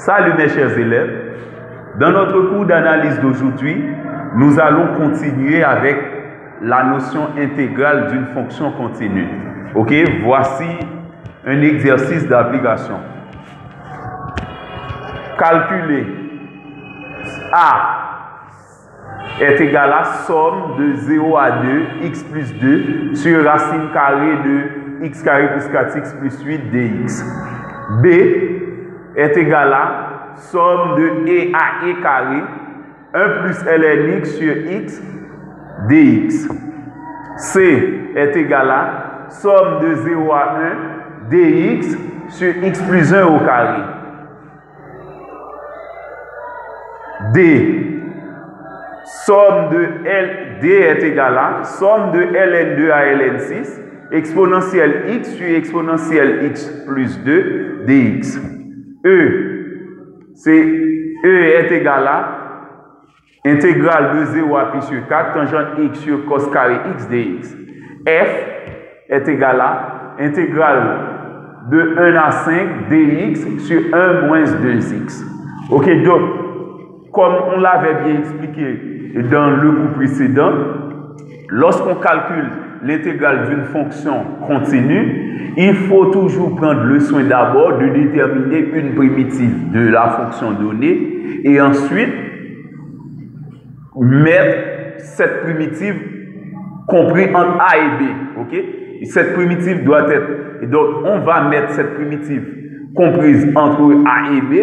Salut mes chers élèves. Dans notre cours d'analyse d'aujourd'hui, nous allons continuer avec la notion intégrale d'une fonction continue. Ok, voici un exercice d'application. Calculer A est égal à somme de 0 à 2 x plus 2 sur racine carrée de x carré plus 4x plus 8 dx. B est égal à somme de e à e carré 1 plus ln x sur x dx. C est égal à somme de 0 à 1 dx sur x plus 1 au carré. D, somme de D est égal à somme de ln2 à ln6 exponentielle x sur exponentielle x plus 2 dx. E est égal à intégrale de 0 à pi sur 4 tangente x sur cos carré x dx. F est égal à intégrale de 1 à 5 dx sur 1 moins 2x. Ok, donc, comme on l'avait bien expliqué dans le cours précédent, lorsqu'on calcule l'intégrale d'une fonction continue, il faut toujours prendre le soin d'abord de déterminer une primitive de la fonction donnée et ensuite mettre cette primitive comprise entre A et B. Okay? Et cette primitive doit être... Donc, on va mettre cette primitive comprise entre A et B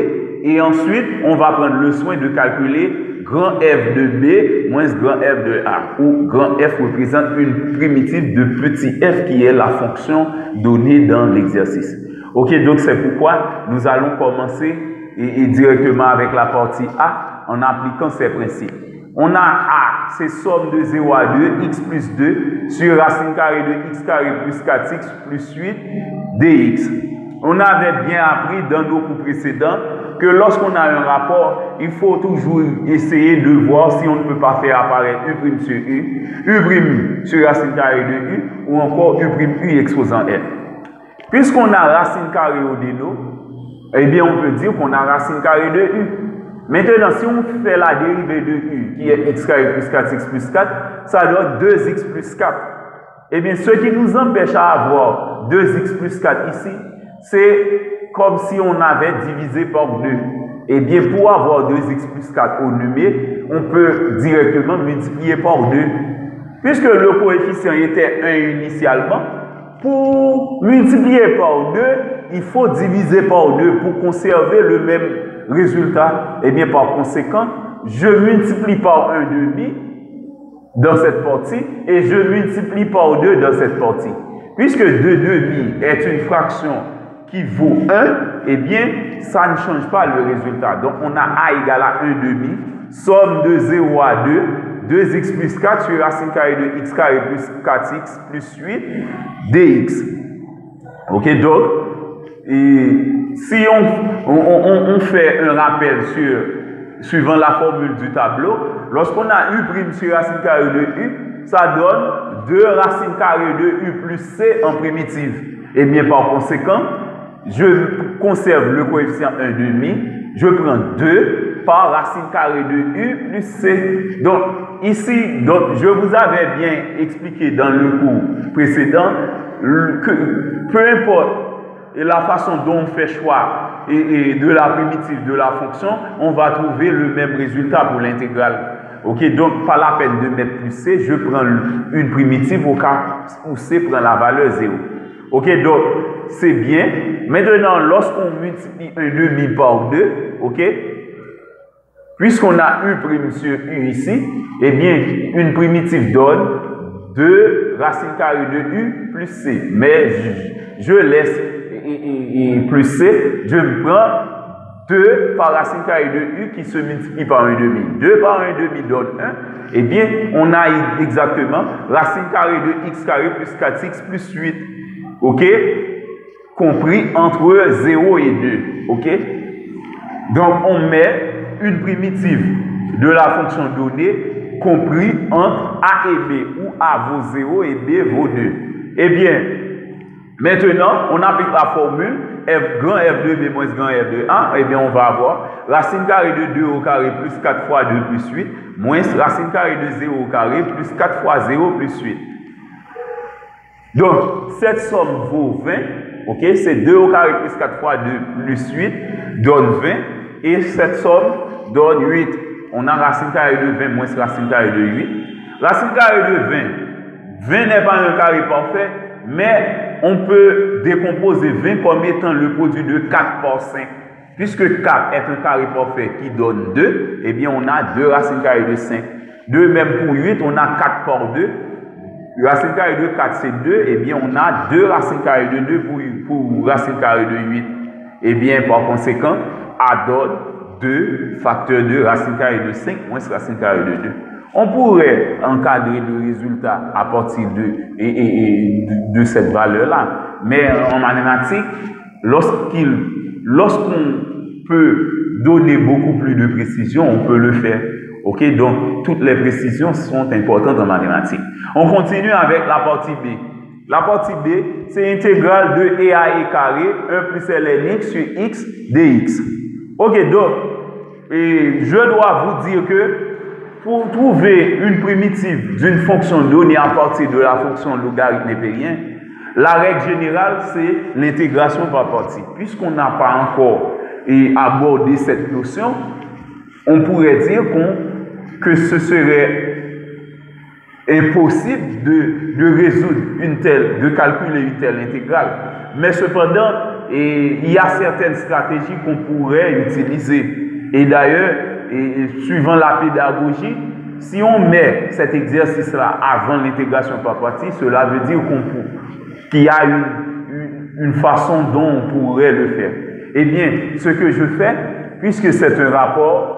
et ensuite, on va prendre le soin de calculer grand F de B moins grand F de A, où grand F représente une primitive de petit f qui est la fonction donnée dans l'exercice. Ok, donc c'est pourquoi nous allons commencer directement avec la partie A en appliquant ces principes. On a A, c'est somme de 0 à 2, x plus 2, sur racine carrée de x carré plus 4x plus 8 dx. On avait bien appris dans nos cours précédents que lorsqu'on a un rapport, il faut toujours essayer de voir si on ne peut pas faire apparaître U' sur U' sur racine carrée de U, ou encore U' exposant F. Puisqu'on a racine carrée au déno, eh bien on peut dire qu'on a racine carrée de U. Maintenant, si on fait la dérivée de U, qui est x carré plus 4x plus 4, ça donne 2x plus 4. Eh bien, ce qui nous empêche à avoir 2x plus 4 ici, c'est comme si on avait divisé par 2. Eh bien, pour avoir 2x plus 4 au numé, on peut directement multiplier par 2. Puisque le coefficient était 1 initialement, pour multiplier par 2, il faut diviser par 2 pour conserver le même résultat. Eh bien, par conséquent, je multiplie par 1,5 dans cette partie et je multiplie par 2 dans cette partie. Puisque 2,5 est une fraction qui vaut 1, eh bien, ça ne change pas le résultat. Donc, on a A égale à 1,5, somme de 0 à 2, 2x plus 4 sur racine carrée de x carré plus 4x plus 8 dx. Ok, donc, si on fait un rappel suivant la formule du tableau, lorsqu'on a U' sur racine carrée de U, ça donne 2 racines carrées de U plus C en primitive. Et bien, par conséquent, je conserve le coefficient 1,5, je prends 2 par racine carrée de U plus C. Donc, ici, je vous avais bien expliqué dans le cours précédent que peu importe la façon dont on fait choix de la primitive de la fonction, on va trouver le même résultat pour l'intégrale. Ok, donc pas la peine de mettre plus C, je prends une primitive au cas où C prend la valeur 0. Ok, donc c'est bien. Maintenant, lorsqu'on multiplie 1,5 par 2, ok, puisqu'on a U' sur U ici, eh bien, une primitive donne 2 racine carrée de U plus C. Mais je laisse plus C, je prends 2 par racine carrée de U qui se multiplie par 1,5. 2 par 1,5 donne 1. Eh bien, on a exactement racine carrée de x carré plus 4x plus 8. Ok? Compris entre 0 et 2. Ok? Donc, on met une primitive de la fonction donnée compris entre A et B, où A vaut 0 et B vaut 2. Eh bien, maintenant, on applique la formule grand F de B moins grand F de A, eh bien on va avoir racine carrée de 2 au carré plus 4 fois 2 plus 8, moins racine carrée de 0 au carré plus 4 fois 0 plus 8. Donc, cette somme vaut 20, ok? C'est 2 au carré plus 4 fois 2 plus 8 donne 20, et cette somme donne 8. On a racine carrée de 20 moins racine carrée de 8. Racine carrée de 20 n'est pas un carré parfait, mais on peut décomposer 20 comme étant le produit de 4 par 5. Puisque 4 est un carré parfait qui donne 2, eh bien on a 2 racines carrées de 5. De même pour 8, on a 4 par 2. Racine carrée de 4, c'est 2. Eh bien, on a 2 racines carrées de 2 pour racine carrée de 8. Eh bien, par conséquent, A donne 2 facteur de racine carrée de 5 moins racine carrée de 2. On pourrait encadrer le résultat à partir de cette valeur-là. Mais en mathématiques, lorsqu'on peut donner beaucoup plus de précision, on peut le faire. Ok, donc toutes les précisions sont importantes en mathématiques. On continue avec la partie B. La partie B, c'est intégrale de EAE carré 1 plus ln x sur x dx. Ok, donc, je dois vous dire que pour trouver une primitive d'une fonction donnée à partir de la fonction logarithme népérien, la règle générale, c'est l'intégration par partie. Puisqu'on n'a pas encore abordé cette notion, on pourrait dire que ce serait impossible de résoudre de calculer une telle intégrale. Mais cependant, il y a certaines stratégies qu'on pourrait utiliser. Et d'ailleurs, suivant la pédagogie, si on met cet exercice-là avant l'intégration par partie, cela veut dire qu'il y a une façon dont on pourrait le faire. Eh bien, ce que je fais, puisque c'est un rapport,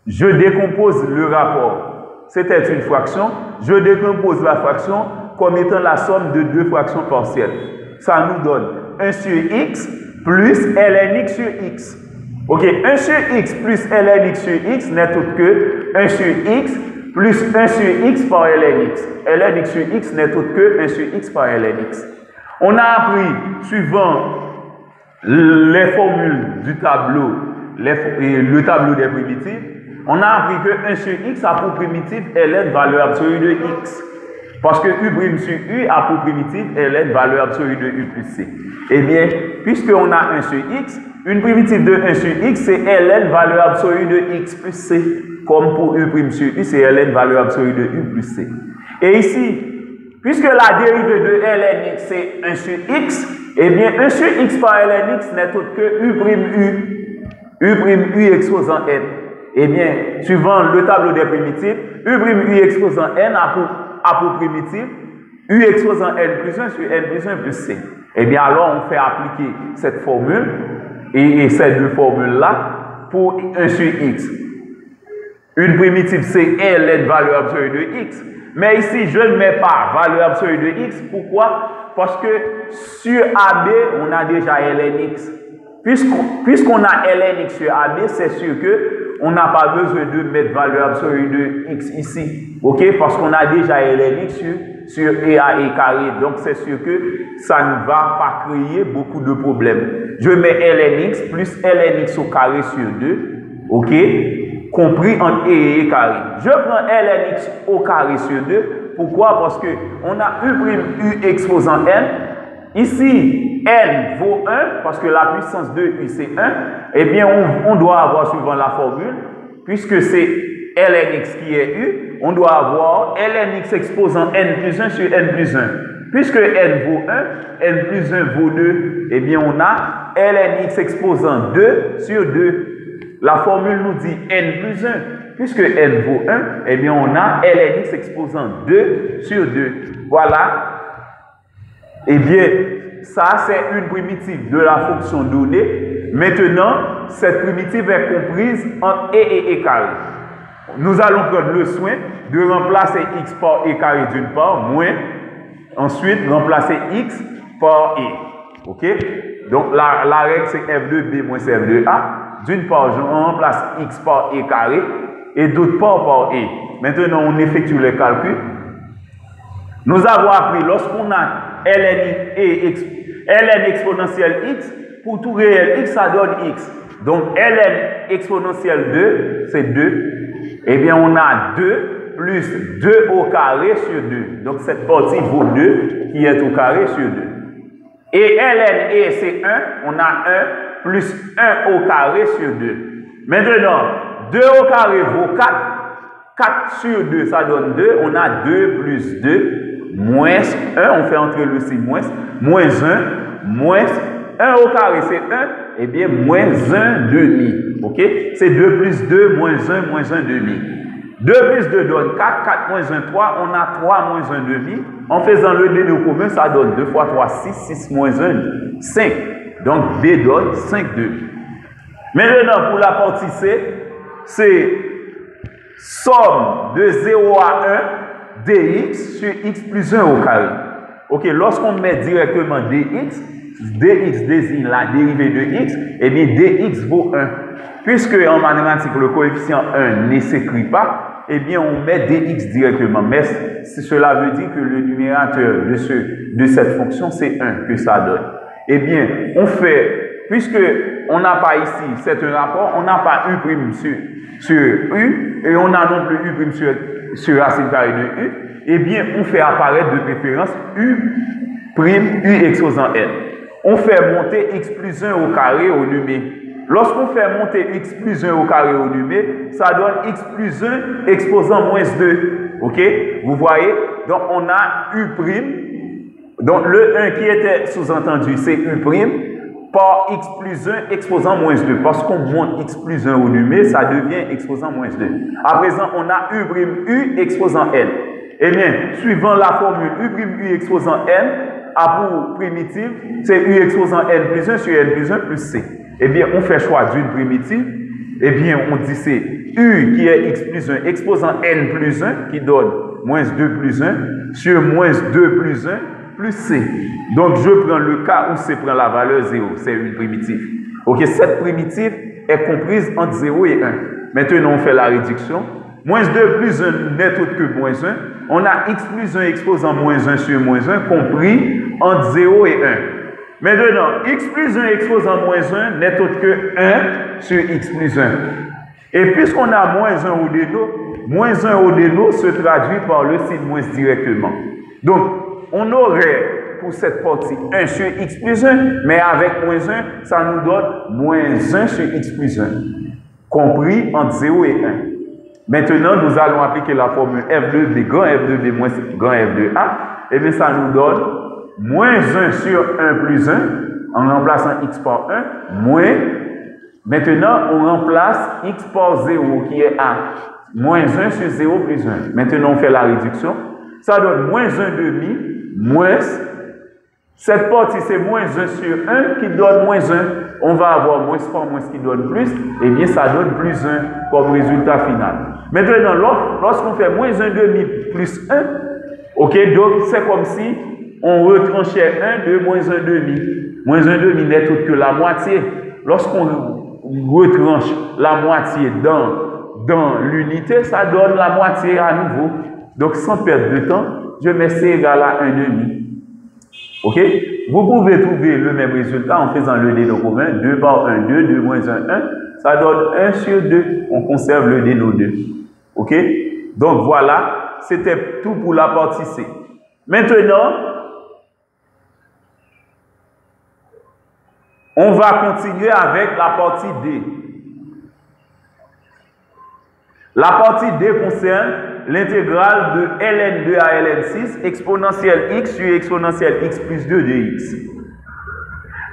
je décompose le rapport. C'était une fraction. Je décompose la fraction comme étant la somme de 2 fractions partielles. Ça nous donne 1 sur x plus ln x sur x. Ok, 1 sur x plus ln x sur x n'est autre que 1 sur x plus 1 sur x par ln x. Ln x sur x n'est autre que 1 sur x par ln x. On a appris, suivant les formules du tableau, le tableau des primitives, on a appris que 1 sur x a pour primitive ln valeur absolue de x. Parce que u' sur u a pour primitive ln valeur absolue de u plus c. Eh bien, puisqu'on a 1 sur x, une primitive de 1 sur x, c'est ln valeur absolue de x plus c. Comme pour u' sur u, c'est ln valeur absolue de u plus c. Et ici, puisque la dérivée de ln x, c'est 1 sur x, eh bien, 1 sur x par ln x n'est autre que u' exposant n. Eh bien, suivant le tableau des primitives, u' exposant n a pour primitive u exposant n plus 1 sur n plus 1 plus c. Eh bien, alors on fait appliquer cette formule et ces deux formules-là pour 1 sur x. Une primitive, c'est ln valeur absolue de x. Mais ici, je ne mets pas valeur absolue de x. Pourquoi? Parce que sur AB, on a déjà ln x. Puisqu'on a ln x sur AB, c'est sûr que on n'a pas besoin de mettre valeur absolue de x ici. Ok? Parce qu'on a déjà ln x sur EAE carré. Donc, c'est sûr que ça ne va pas créer beaucoup de problèmes. Je mets ln x plus ln x au carré sur 2. Ok? Compris en EAE carré. Je prends ln x au carré sur 2. Pourquoi? Parce que on a u' exposant n. Ici, n vaut 1, parce que la puissance de u, c'est 1. Eh bien, on doit avoir, suivant la formule, puisque c'est ln x qui est u, on doit avoir ln x exposant n plus 1 sur n plus 1. Puisque n vaut 1, n plus 1 vaut 2, eh bien, on a ln x exposant 2 sur 2. La formule nous dit n plus 1. Puisque n vaut 1, eh bien, on a ln x exposant 2 sur 2. Voilà. Eh bien, ça, c'est une primitive de la fonction donnée. Maintenant, cette primitive est comprise entre e et e carré. Nous allons prendre le soin de remplacer x par e carré d'une part, moins, ensuite remplacer x par e. Ok? Donc, la règle, c'est f de b moins f de a. D'une part, je remplace x par e carré et d'autre part par e. Maintenant, on effectue les calculs. Nous avons appris, lorsqu'on a ln ln exponentielle x, pour tout réel x, ça donne x. Donc, ln exponentielle 2, c'est 2. Eh bien, on a 2 plus 2 au carré sur 2. Donc, cette partie vaut 2 qui est au carré sur 2. Et ln e, c'est 1. On a 1 plus 1 au carré sur 2. Maintenant, 2 au carré vaut 4. 4 sur 2, ça donne 2. On a 2 plus 2 moins 1. On fait entrer le signe moins. Moins 1. Moins 1 au carré, c'est 1. Eh bien, moins 1 demi. OK? C'est 2 plus 2 moins 1 moins 1 demi. 2 plus 2 donne 4. 4 moins 1, 3. On a 3 moins 1 demi. En faisant le dénominateur commun, ça donne 2 fois 3, 6. 6 moins 1, 5. Donc, B donne 5 demi. Maintenant, pour la partie C, c'est somme de 0 à 1 dx sur x plus 1 au carré. Ok, lorsqu'on met directement dx désigne la dérivée de x, et bien dx vaut 1. Puisque en mathématiques, le coefficient 1 ne s'écrit pas, et bien on met dx directement. Mais cela veut dire que le numérateur de cette fonction, c'est 1 que ça donne. Eh bien, on fait, puisque on n'a pas ici, c'est un rapport, on n'a pas u' sur u, et on a non plus u' sur racine carrée de u, eh bien, on fait apparaître de préférence u' exposant n. On fait monter x plus 1 au carré au numé. Lorsqu'on fait monter x plus 1 au carré au numé, ça donne x plus 1 exposant moins 2. Ok? Vous voyez? Donc, on a u'. Donc, le 1 qui était sous-entendu, c'est u' par x plus 1 exposant moins 2. Parce qu'on monte x plus 1 au numé, ça devient exposant moins 2. À présent, on a u' exposant n. Eh bien, suivant la formule u' exposant n, a pour primitive, c'est u exposant n plus 1 sur n plus 1 plus c. Eh bien, on fait choix d'une primitive. Eh bien, on dit c'est u qui est x plus 1 exposant n plus 1 qui donne moins 2 plus 1 sur moins 2 plus 1 plus c. Donc, je prends le cas où c prend la valeur 0. C'est une primitive. Ok, cette primitive est comprise entre 0 et 1. Maintenant, on fait la réduction. Moins 2 plus 1 n'est autre que moins 1. On a x plus 1 exposant moins 1 sur moins 1 compris entre 0 et 1. Maintenant, x plus 1 exposant moins 1 n'est autre que 1 sur x plus 1. Et puisqu'on a moins 1 au déno, moins 1 au déno se traduit par le signe moins directement. Donc, on aurait pour cette partie 1 sur x plus 1, mais avec moins 1, ça nous donne moins 1 sur x plus 1, compris entre 0 et 1. Maintenant, nous allons appliquer la formule f de b grand f de b moins grand f de a. Et bien, ça nous donne moins 1 sur 1 plus 1, en remplaçant x par 1, moins. Maintenant, on remplace x par 0, qui est a. Moins 1 sur 0 plus 1. Maintenant, on fait la réduction. Ça donne moins 1 demi, moins. Cette partie, c'est moins 1 sur 1 qui donne moins 1. On va avoir moins par moins qui donne plus. Et bien, ça donne plus 1 comme résultat final. Maintenant, lorsqu'on fait moins 1 demi plus 1, ok, donc c'est comme si on retranchait 1 de moins 1 demi. Moins 1 demi n'est autre que la moitié. Lorsqu'on retranche la moitié dans l'unité, ça donne la moitié à nouveau. Donc, sans perdre de temps, je mets c égale à 1 demi. Ok? Vous pouvez trouver le même résultat en faisant le déno commun. 2 par 1, 2, 2 moins 1, 1. Ça donne 1 sur 2. On conserve le déno 2. Ok? Donc, voilà. C'était tout pour la partie C. Maintenant, on va continuer avec la partie D. La partie D concerne l'intégrale de ln2 à ln6 exponentielle x sur exponentielle x plus 2 de x.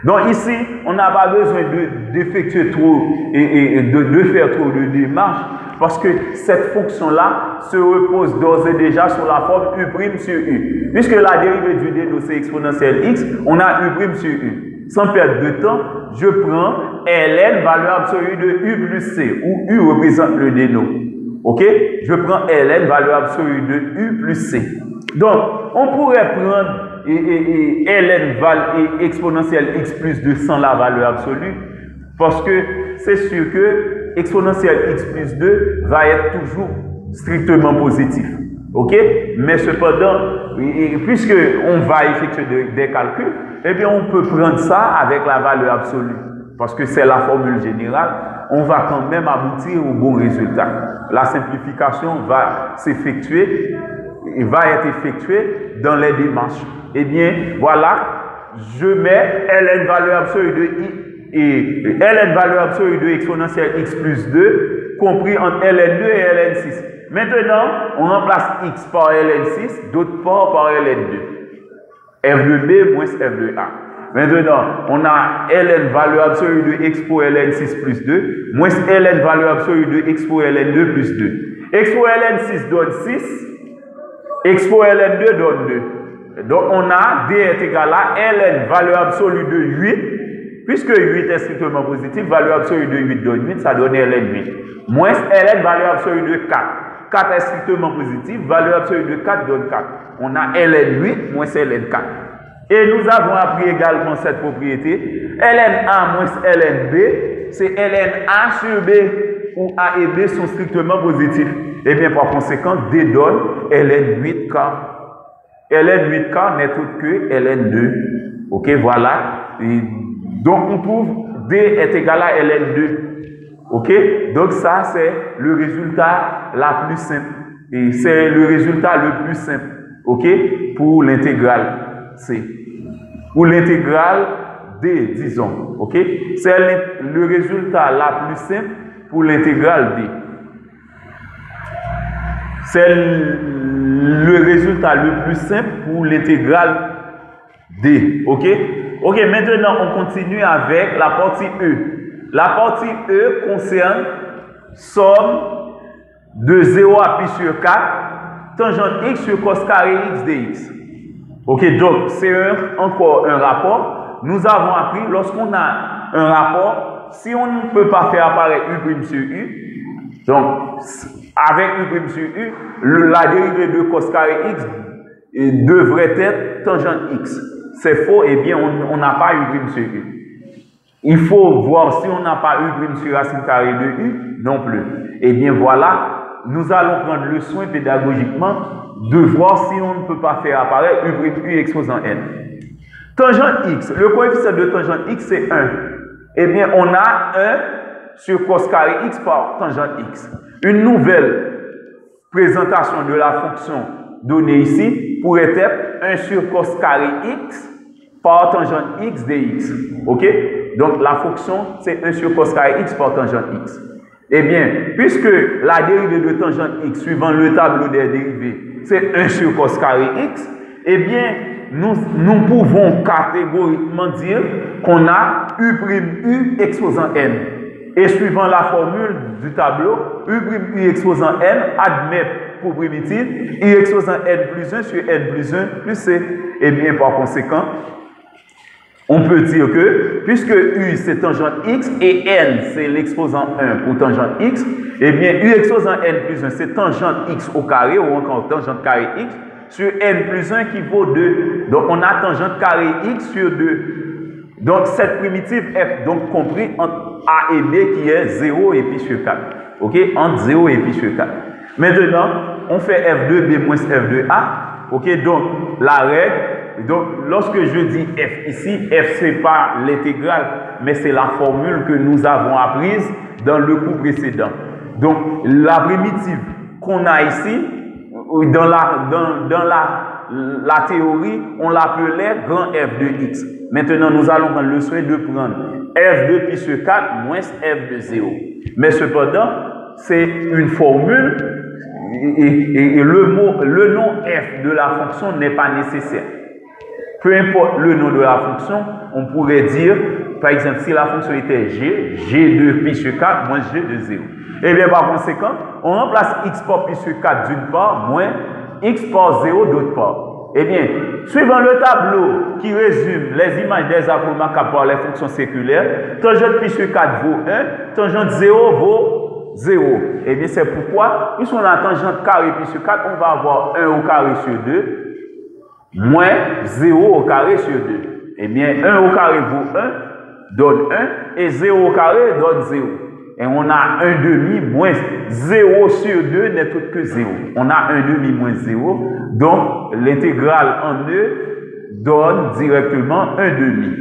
Donc ici, on n'a pas besoin d'effectuer trop et de faire trop de démarches parce que cette fonction-là se repose d'ores et déjà sur la forme u' sur u. Puisque la dérivée du déno c'est exponentielle x, on a u' sur u. Sans perdre de temps, je prends ln, valeur absolue de u plus c, où u représente le déno. Ok? Je prends ln, valeur absolue de u plus c. Donc, on pourrait prendre ln exponentielle x plus 2 sans la valeur absolue, parce que c'est sûr que exponentielle x plus 2 va être toujours strictement positif. Ok? Mais cependant, puisque on va effectuer des calculs, eh bien, on peut prendre ça avec la valeur absolue. Parce que c'est la formule générale, on va quand même aboutir au bon résultat. La simplification va s'effectuer, va être effectuée dans les démarches. Eh bien, voilà, je mets ln valeur absolue de i et ln valeur absolue de exponentielle x plus 2 compris entre ln2 et ln6. Maintenant, on remplace x par ln6, d'autre part par ln2. f de b moins f de a. Maintenant, on a ln valeur absolue de x pour ln6 plus 2 moins ln valeur absolue de x pour ln2 plus 2. X pour ln6 donne 6, x pour ln2 donne 2. Donc, on a d est égal à ln valeur absolue de 8. Puisque 8 est strictement positif, valeur absolue de 8 donne 8, ça donne ln 8. Moins ln valeur absolue de 4. 4 est strictement positif, valeur absolue de 4 donne 4. On a ln 8 moins ln 4. Et nous avons appris également cette propriété. ln A moins ln B, c'est ln A sur B, où A et B sont strictement positifs. Et bien par conséquent, D donne ln 8K. ln 8K n'est autre que ln 2. Ok, voilà. Et donc, on trouve D est égal à ln2. OK? Donc, ça, c'est le résultat la plus simple. Et c'est le résultat le plus simple. OK? Pour l'intégrale C. Pour l'intégrale D, disons. OK? C'est le résultat la plus simple pour l'intégrale D. C'est le résultat le plus simple pour l'intégrale D. OK? Ok, maintenant on continue avec la partie E. La partie E concerne somme de 0 à pi sur 4, tangente x sur cos carré x dx. Ok, donc c'est encore un rapport. Nous avons appris, lorsqu'on a un rapport, si on ne peut pas faire apparaître U' sur U, donc avec U' sur U, la dérivée de cos carré x devrait être tangente x. C'est faux, eh bien, on n'a pas U' sur U. Il faut voir si on n'a pas U' sur racine carrée de U, non plus. Eh bien, voilà, nous allons prendre le soin pédagogiquement de voir si on ne peut pas faire apparaître U' exposant n. Tangente x, le coefficient de tangente x, c'est 1. Eh bien, on a 1 sur cos carré x par tangente x. Une nouvelle présentation de la fonction donnée ici pourrait être 1 sur cos carré x par tangente x dx. Ok? Donc la fonction c'est 1 sur cos carré x par tangente x. Eh bien, puisque la dérivée de tangente x suivant le tableau des dérivées c'est 1 sur cos carré x, eh bien nous pouvons catégoriquement dire qu'on a U' exposant n. Et suivant la formule du tableau, U' exposant n admet pour primitive I exposant n plus 1 sur n plus 1 plus c. Et bien par conséquent, on peut dire que, puisque U c'est tangente x et n c'est l'exposant 1 pour tangente x, et bien U exposant n plus 1 c'est tangente x au carré ou encore tangente carré x sur n plus 1 qui vaut 2. Donc on a tangente carré x sur 2. Donc cette primitive est donc comprise entre A et B qui est 0 et pi sur 4. Ok? Entre 0 et pi sur 4. Maintenant, on fait f de b moins f de a. Ok? Donc la règle, donc lorsque je dis f ici, f c'est pas l'intégrale, mais c'est la formule que nous avons apprise dans le cours précédent. Donc la primitive qu'on a ici, dans la théorie, on l'appelait grand f de x. Maintenant, nous allons prendre le soin de prendre f de pi sur 4 moins f de 0. Mais cependant, c'est une formule et le nom f de la fonction n'est pas nécessaire. Peu importe le nom de la fonction, on pourrait dire, par exemple, si la fonction était g de pi sur 4 moins g de 0. Et bien par conséquent, on remplace x par pi sur 4 d'une part, moins x par 0 d'autre part. Eh bien, suivant le tableau qui résume les images des arbres marquables par les fonctions séculaires, tangente pi sur 4 vaut 1, tangente 0 vaut 0. Eh bien, c'est pourquoi, puisqu'on a tangente carré pi sur 4, on va avoir 1 au carré sur 2, moins 0 au carré sur 2. Eh bien, 1 au carré vaut 1, donne 1, et 0 au carré donne 0. Et on a 1 demi moins 0 sur 2 n'est tout que 0. On a 1 demi moins 0. Donc, l'intégrale en E donne directement 1 demi.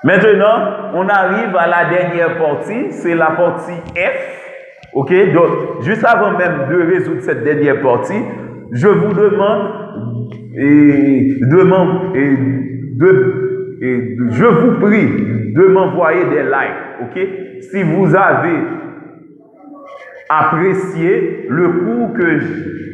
Maintenant, on arrive à la dernière partie, c'est la partie F. Ok, donc juste avant même de résoudre cette dernière partie, je vous demande je vous prie de m'envoyer des likes. Ok, si vous avez apprécié le cours que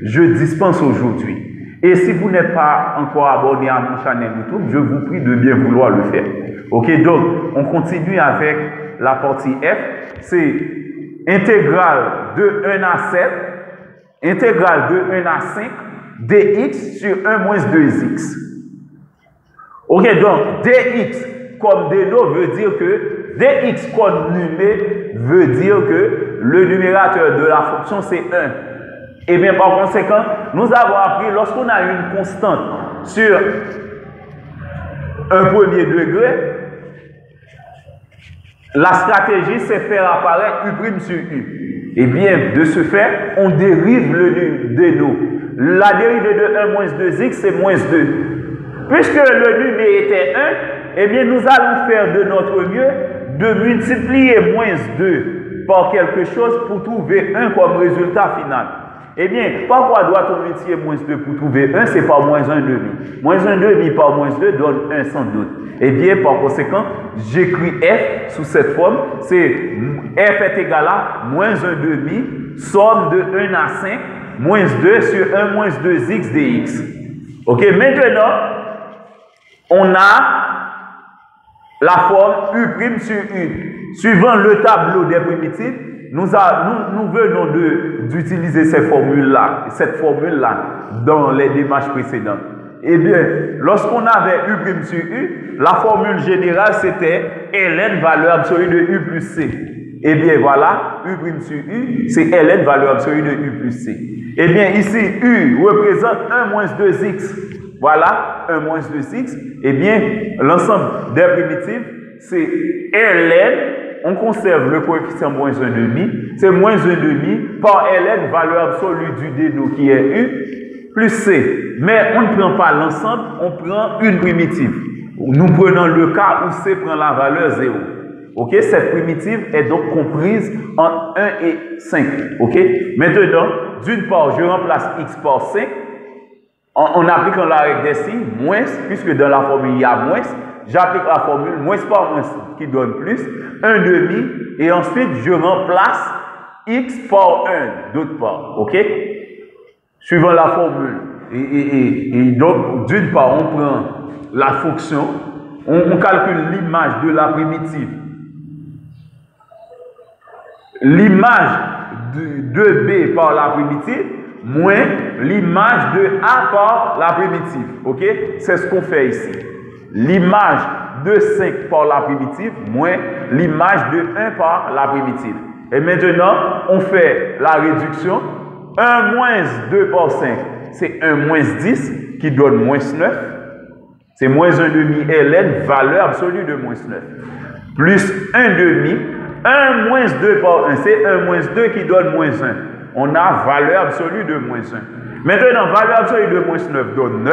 je dispense aujourd'hui. Et si vous n'êtes pas encore abonné à mon chaîne YouTube, je vous prie de bien vouloir le faire. Ok, donc on continue avec la partie F. C'est intégrale de 1 à 7, intégrale de 1 à 5, dx sur 1 moins 2x. Ok, donc dx comme déno veut dire que dx comme numé veut dire que le numérateur de la fonction c'est 1. Et bien par conséquent, nous avons appris lorsqu'on a une constante sur un premier degré, la stratégie c'est faire apparaître U' sur U. Et bien de ce fait, on dérive le déno. La dérivée de 1 moins 2x c'est moins 2. Puisque le numé était 1, eh bien nous allons faire de notre mieux de multiplier moins 2 par quelque chose pour trouver 1 comme résultat final. Eh bien, pourquoi doit-on multiplier moins 2 pour trouver 1? C'est par moins 1 demi. Moins 1 demi par moins 2 donne 1 sans doute. Eh bien, par conséquent, j'écris F sous cette forme. C'est F est égal à moins 1 demi, somme de 1 à 5, moins 2 sur 1 moins 2x dx. Ok, maintenant, on a la forme U' sur U. Suivant le tableau des primitives, nous venons d'utiliser cette formule-là dans les démarches précédentes. Eh bien, lorsqu'on avait U' sur U, la formule générale c'était ln valeur absolue de U plus C. Eh bien, voilà, U' sur U, c'est ln valeur absolue de U plus C. Eh bien, ici, U représente 1 moins 2x. Voilà, 1 moins 2x. Eh bien, l'ensemble des primitives, c'est ln. On conserve le coefficient moins 1 demi, c'est moins 1 demi par ln, valeur absolue du déno qui est U, plus C. Mais on ne prend pas l'ensemble, on prend une primitive. Nous prenons le cas où C prend la valeur 0. Ok, cette primitive est donc comprise entre 1 et 5. Ok, maintenant, d'une part, je remplace x par 5. En appliquant la règle des signes, moins, puisque dans la formule il y a moins. J'applique la formule moins par moins qui donne plus, 1 demi, et ensuite je remplace x par 1 d'autre part, ok? Suivant la formule. Et donc, d'une part, on prend la fonction, on calcule l'image de la primitive. L'image de b par la primitive, moins l'image de a par la primitive, ok? C'est ce qu'on fait ici. L'image de 5 par la primitive moins l'image de 1 par la primitive. Et maintenant, on fait la réduction. 1 moins 2 par 5, c'est 1 moins 10 qui donne moins 9. C'est moins 1 demi ln, valeur absolue de moins 9. Plus 1 demi, 1 moins 2 par 1, c'est 1 moins 2 qui donne moins 1. On a valeur absolue de moins 1. Maintenant, valeur absolue de moins 9 donne 9.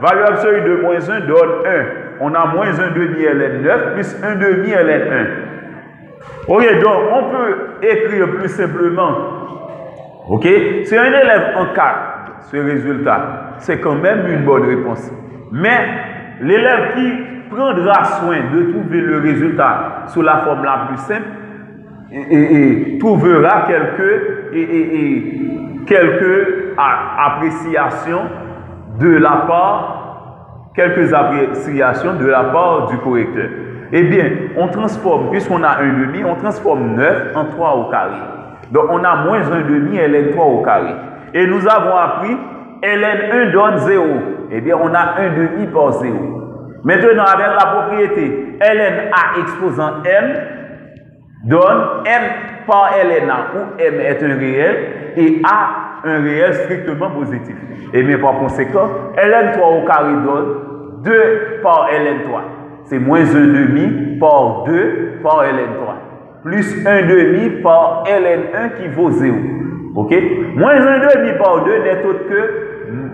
Valeur absolue de moins 1 donne 1. On a moins 1 demi ln 9 plus 1 demi ln 1. Ok, donc on peut écrire plus simplement. Ok, si un élève encadre ce résultat, c'est quand même une bonne réponse. Mais l'élève qui prendra soin de trouver le résultat sous la forme la plus simple et trouvera quelques appréciations de la part du correcteur. Eh bien, on transforme, puisqu'on a 1 demi, on transforme 9 en 3 au carré. Donc, on a moins 1 demi ln 3 au carré. Et nous avons appris ln 1 donne 0. Eh bien, on a 1 demi par 0. Maintenant, avec la propriété ln a exposant m donne m par ln a, où m est un réel et a un réel strictement positif. Et bien par conséquent, ln 3 au carré donne 2 par ln 3. C'est moins 1 demi par 2 par ln 3. Plus 1 demi par ln 1 qui vaut 0. Ok? Moins 1 demi par 2 n'est autre que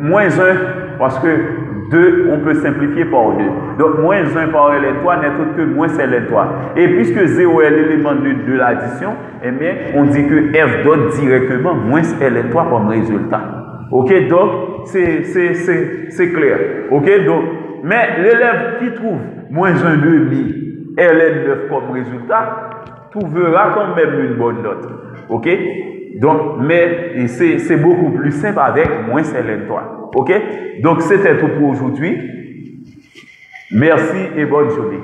moins 1, parce que 2, on peut simplifier par 2. Donc, moins 1 par Ln3 n'est autre que moins Ln3. Et puisque 0 est l'élément de l'addition, eh bien, on dit que f donne directement moins Ln3 comme résultat. Ok, donc, c'est clair. Ok, donc, mais l'élève qui trouve moins 1,5 Ln9 comme résultat, trouvera quand même une bonne note. Ok, donc, mais c'est beaucoup plus simple avec moins Ln3. Ok, donc c'était tout pour aujourd'hui. Merci et bonne journée.